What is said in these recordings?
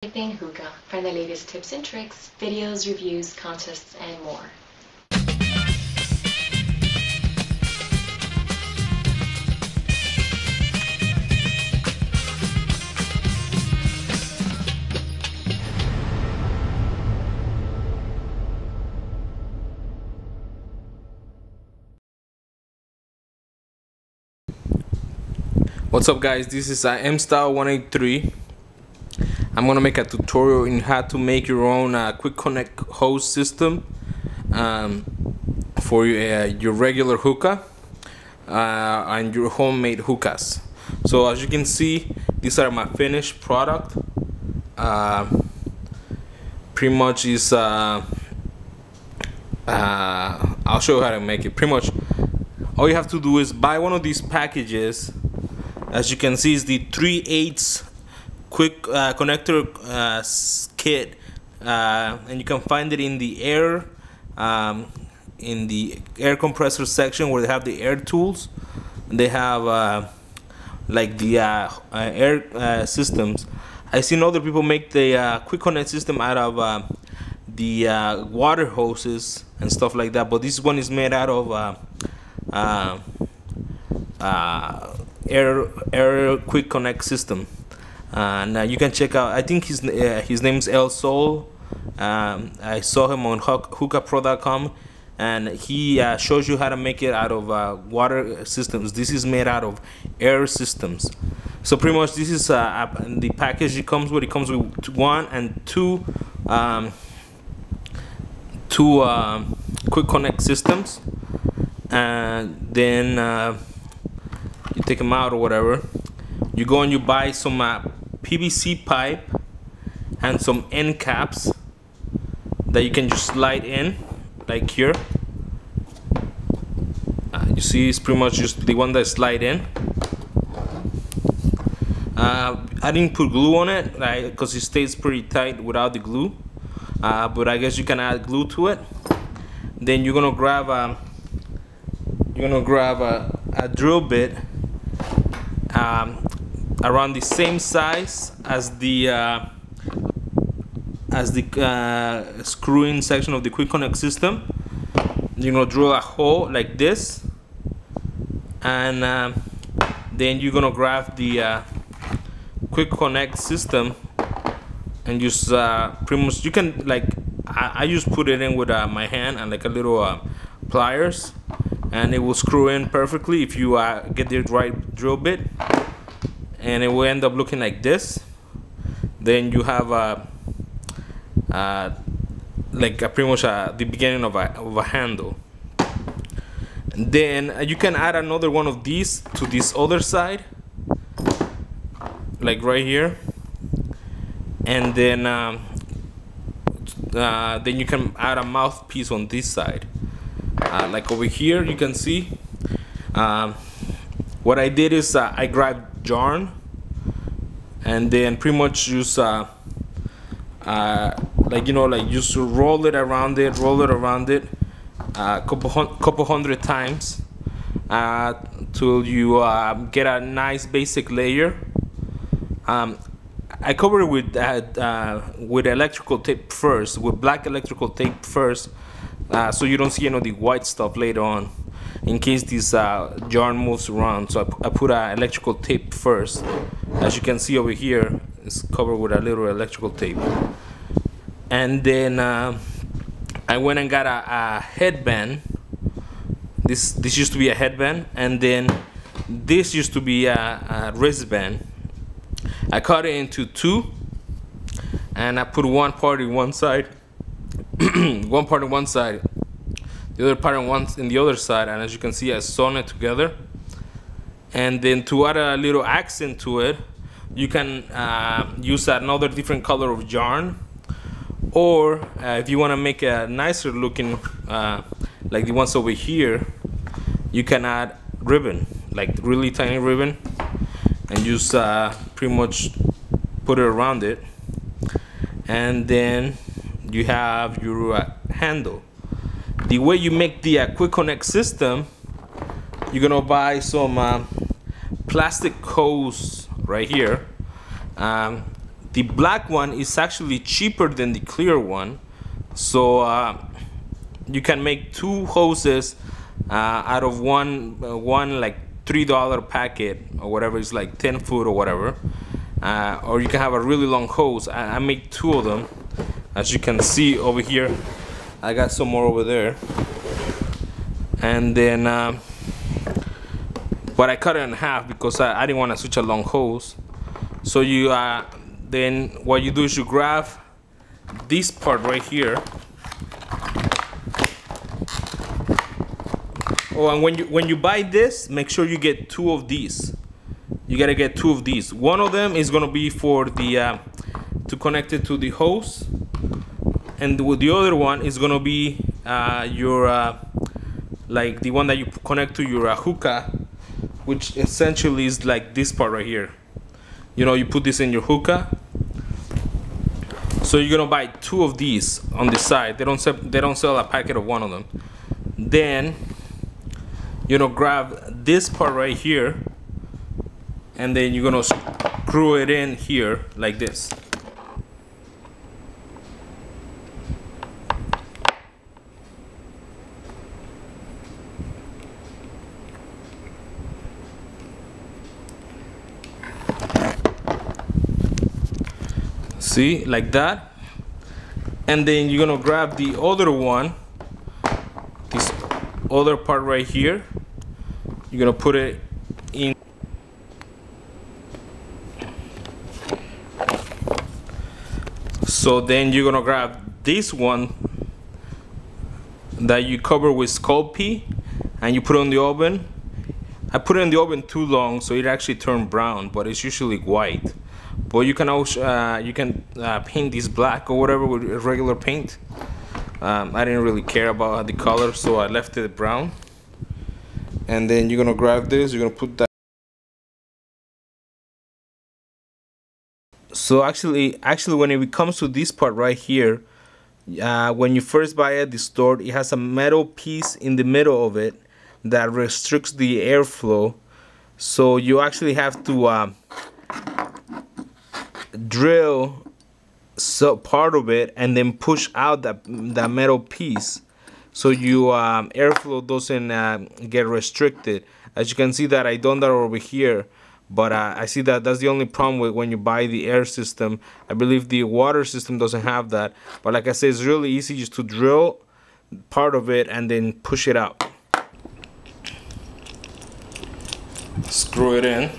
Everything hookah. Find the latest tips and tricks, videos, reviews, contests, and more. What's up guys, this is mstyle183. I'm gonna make a tutorial in how to make your own quick connect hose system for your regular hookah and your homemade hookahs. So as you can see, these are my finished product. Pretty much is I'll show you how to make it. Pretty much all you have to do is buy one of these packages. As you can see, is the 3/8 quick connector kit, and you can find it in the air compressor section where they have the air tools. They have like the air systems. I've seen other people make the quick connect system out of the water hoses and stuff like that, but this one is made out of air quick connect system. Now you can check out, I think his name is El Sol. I saw him on hookahpro.com, and he shows you how to make it out of water systems. This is made out of air systems. So pretty much this is the package it comes with. It comes with one and two quick connect systems, and then you take them out or whatever. You go and you buy some PVC pipe and some end caps that you can just slide in, like here. You see, it's pretty much just the one that slide in. I didn't put glue on it, because it stays pretty tight without the glue. But I guess you can add glue to it. Then you're gonna grab a drill bit around the same size as the screw-in section of the quick connect system. You're gonna drill a hole like this, and then you're gonna grab the quick connect system and just pretty much, you can, like, I just put it in with my hand and like a little pliers, and it will screw in perfectly if you get the right drill bit, and it will end up looking like this. Then you have like pretty much the beginning of a handle. And then you can add another one of these to this other side, like right here, and then you can add a mouthpiece on this side. Like over here, you can see what I did is I grabbed yarn, and then pretty much just like, you know, like just roll it around it, a couple hundred times till you get a nice basic layer. I cover it with electrical tape first, with black electrical tape first, so you don't see any of the white stuff later on, in case this yarn moves around. So I put electrical tape first. As you can see over here, it's covered with a little electrical tape. And then I went and got a headband. This used to be a headband, and then this used to be a wristband. I cut it into two, and I put one part in one side, one part on one side, the other part in the other side, and as you can see, I sewn it together. And then to add a little accent to it, you can use another different color of yarn, or if you want to make a nicer looking, like the ones over here, you can add ribbon, like really tiny ribbon, and just pretty much put it around it. And then you have your handle. The way you make the quick connect system, you're gonna buy some plastic hose right here. The black one is actually cheaper than the clear one, so you can make 2 hoses out of one like $3 packet or whatever. It's like 10 foot or whatever, or you can have a really long hose. I make 2 of them, as you can see over here. I got some more over there, and then but I cut it in half because I didn't want to switch a long hose. So you then what you do is you grab this part right here. Oh, and when you buy this, make sure you get 2 of these. You gotta get 2 of these. One of them is gonna be for the to connect it to the hose, and the other one is gonna be your like the one that you connect to your hookah, which essentially is like this part right here. You know, you put this in your hookah. So you're gonna buy 2 of these on the side. They don't sell a packet of 1 of them. Then you're gonna grab this part right here, and then you're gonna screw it in here like this. See, like that. And then you're gonna grab the other one, this other part right here. You're gonna put it in. So then you're gonna grab this one that you cover with skull pea, and you put it in the oven. I put it in the oven too long, so it actually turned brown, but it's usually white. But you can also paint this black or whatever with regular paint. I didn't really care about the color, so I left it brown. And then you're gonna grab this. You're gonna put that. So actually, when it comes to this part right here, when you first buy it at the store, it has a metal piece in the middle of it that restricts the airflow. So you actually have to drill part of it and then push out that metal piece, so you airflow doesn't get restricted. As you can see that I done that over here, but I see that that's the only problem with when you buy the air system. I believe the water system doesn't have that, but like I said, it's really easy just to drill part of it and then push it out. Screw it in.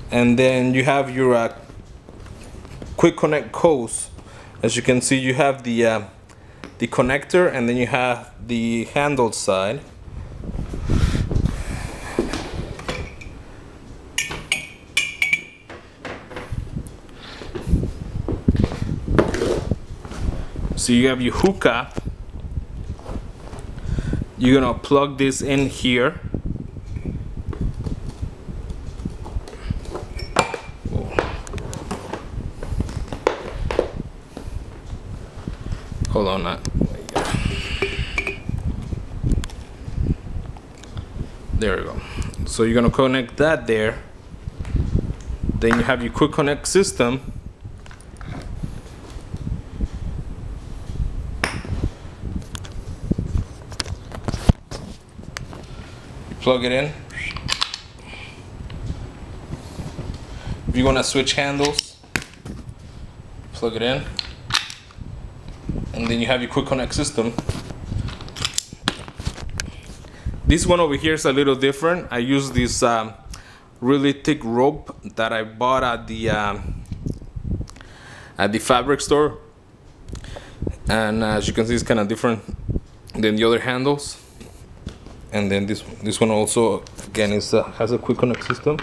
And then you have your quick connect hose. As you can see, you have the connector, and then you have the handle side. So you have your hookah. You're gonna plug this in here. Hold on, there we go. So you're gonna connect that there. Then you have your quick connect system. You plug it in. If you wanna switch handles, plug it in. And then you have your quick connect system. This one over here is a little different. I use this really thick rope that I bought at the fabric store, and as you can see, it's kind of different than the other handles. And then this one also, again, has a quick connect system.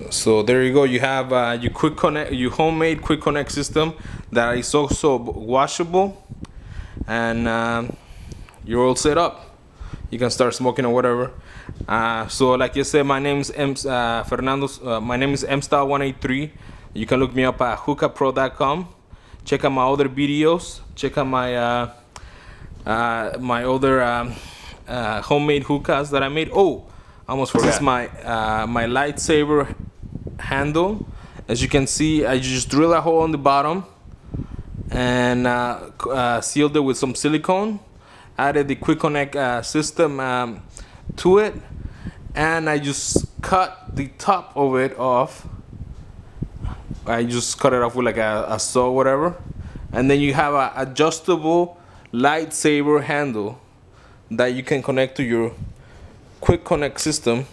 So there you go. You have your homemade quick connect system that is also washable, and you're all set up. You can start smoking or whatever. So like I said, my name is my name is mstyle183. You can look me up at hookahpro.com. Check out my other videos. Check out my my other homemade hookahs that I made. Oh, I almost forgot. This is my my lightsaber handle. As you can see, I just drill a hole on the bottom and sealed it with some silicone. Added the quick connect system to it, and I just cut the top of it off. I just cut it off with like a saw or whatever, and then you have a adjustable lightsaber handle that you can connect to your quick connect system.